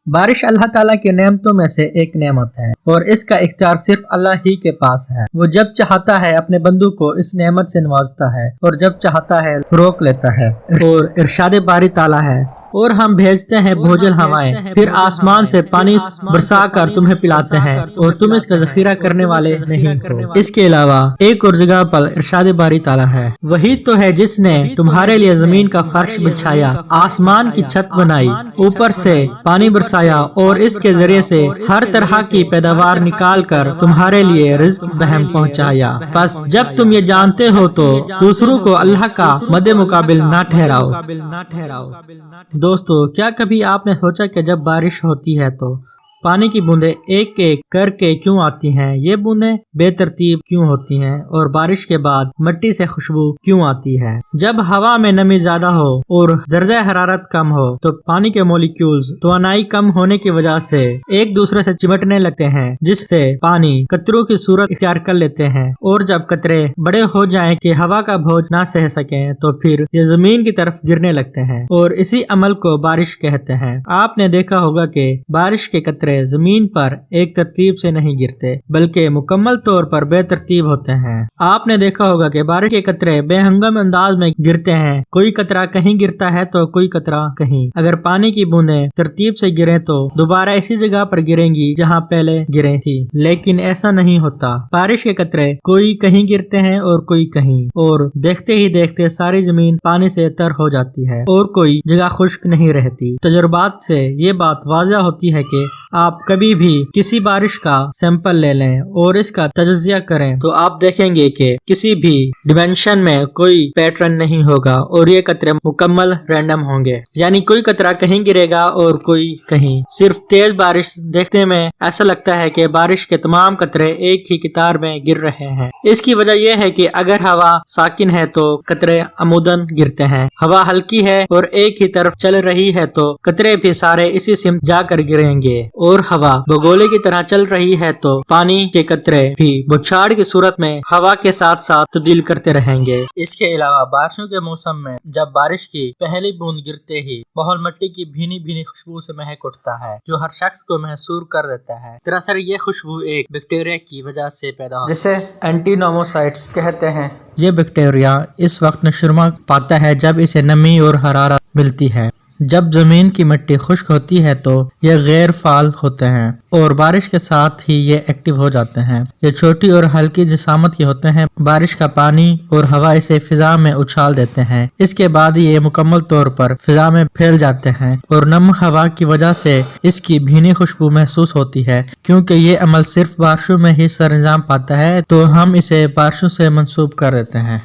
بارش اللہ تعالیٰ کی نعمتوں میں سے ایک نعمت ہے اور اس کا اختیار صرف اللہ ہی کے پاس ہے۔ وہ جب چاہتا ہے اپنے بندوں کو اس نعمت سے نوازتا ہے اور جب چاہتا ہے روک لیتا ہے۔ اور ارشاد باری تعالیٰ ہے، اور ہم بھیجتے ہیں بھوجل ہوائیں، پھر آسمان سے پانی برسا کر تمہیں پلاتے ہیں اور تم اس کا ذخیرہ کرنے والے نہیں ہو۔ اس کے علاوہ ایک اور جگہ پر ارشاد باری تعالیٰ ہے، وہی تو ہے جس نے تمہارے لیے زمین کا فرش بچھایا، آسمان کی چھت بنائی، اوپر سے پانی برسایا اور اس کے ذریعے سے ہر طرح کی پیداوار نکال کر تمہارے لیے رزق بہم پہنچایا۔ بس جب تم یہ جانتے ہو تو دوسروں کو اللہ کا مد مقابل نہ ٹھہراؤ۔ دوستو، کیا کبھی آپ نے سوچا کہ جب بارش ہوتی ہے تو پانی کی بوندیں ایک ایک کر کے کیوں آتی ہیں؟ یہ بوندیں بے ترتیب کیوں ہوتی ہیں اور بارش کے بعد مٹی سے خوشبو کیوں آتی ہے؟ جب ہوا میں نمی زیادہ ہو اور درجہ حرارت کم ہو تو پانی کے مالیکیولز توانائی کم ہونے کی وجہ سے ایک دوسرے سے چمٹنے لگتے ہیں، جس سے پانی قطروں کی صورت اختیار کر لیتے ہیں، اور جب قطرے بڑے ہو جائیں کہ ہوا کا بوجھ نہ سہ سکیں تو پھر یہ زمین کی طرف گرنے لگتے ہیں، اور اسی عمل کو بارش کہتے ہیں۔ آپ نے دیکھا ہوگا کہ بارش کے قطرے زمین پر ایک ترتیب سے نہیں گرتے بلکہ مکمل طور پر بے ترتیب ہوتے ہیں۔ آپ نے دیکھا ہوگا کہ بارش کے قطرے بے ہنگم انداز میں گرتے ہیں، کوئی قطرہ کہیں گرتا ہے تو کوئی قطرہ کہیں۔ اگر پانی کی بوندیں ترتیب سے گریں تو دوبارہ اسی جگہ پر گریں گی جہاں پہلے گریں تھی، لیکن ایسا نہیں ہوتا۔ بارش کے قطرے کوئی کہیں گرتے ہیں اور کوئی کہیں، اور دیکھتے ہی دیکھتے ساری زمین پانی سے تر ہو جاتی ہے اور کوئی جگہ خشک نہیں رہتی۔ تجربات سے یہ بات واضح ہوتی ہے کہ آپ کبھی بھی کسی بارش کا سیمپل لے لیں اور اس کا تجزیہ کریں تو آپ دیکھیں گے کہ کسی بھی ڈیمینشن میں کوئی پیٹرن نہیں ہوگا اور یہ قطرے مکمل رینڈم ہوں گے، یعنی کوئی قطرہ کہیں گرے گا اور کوئی کہیں۔ صرف تیز بارش دیکھنے میں ایسا لگتا ہے کہ بارش کے تمام قطرے ایک ہی قطار میں گر رہے ہیں۔ اس کی وجہ یہ ہے کہ اگر ہوا ساکن ہے تو قطرے عموداً گرتے ہیں، ہوا ہلکی ہے اور ایک ہی طرف چل رہی ہے تو قطرے بھی سارے اسی سمت جا کر گریں گے، اور ہوا بگولے کی طرح چل رہی ہے تو پانی کے قطرے بھی بچھاڑ کی صورت میں ہوا کے ساتھ ساتھ تبدیل کرتے رہیں گے۔ اس کے علاوہ بارشوں کے موسم میں جب بارش کی پہلی بوند گرتے ہی ماحول مٹی کی بھینی بھینی خوشبو سے مہک اٹھتا ہے جو ہر شخص کو محسور کر دیتا ہے۔ دراصل یہ خوشبو ایک بیکٹیریا کی وجہ سے پیدا ہوتی ہے جسے اینٹی نوموسائٹس کہتے ہیں۔ یہ بیکٹیریا اس وقت نشوما پاتا ہے جب اسے نمی اور حرارت ملتی ہے۔ جب زمین کی مٹی خشک ہوتی ہے تو یہ غیر فعال ہوتے ہیں اور بارش کے ساتھ ہی یہ ایکٹیو ہو جاتے ہیں۔ یہ چھوٹی اور ہلکی جسامت کے ہوتے ہیں، بارش کا پانی اور ہوا اسے فضا میں اچھال دیتے ہیں، اس کے بعد یہ مکمل طور پر فضا میں پھیل جاتے ہیں اور نم ہوا کی وجہ سے اس کی بھینی خوشبو محسوس ہوتی ہے۔ کیونکہ یہ عمل صرف بارشوں میں ہی سر انجام پاتا ہے تو ہم اسے بارشوں سے منسوب کر دیتے ہیں۔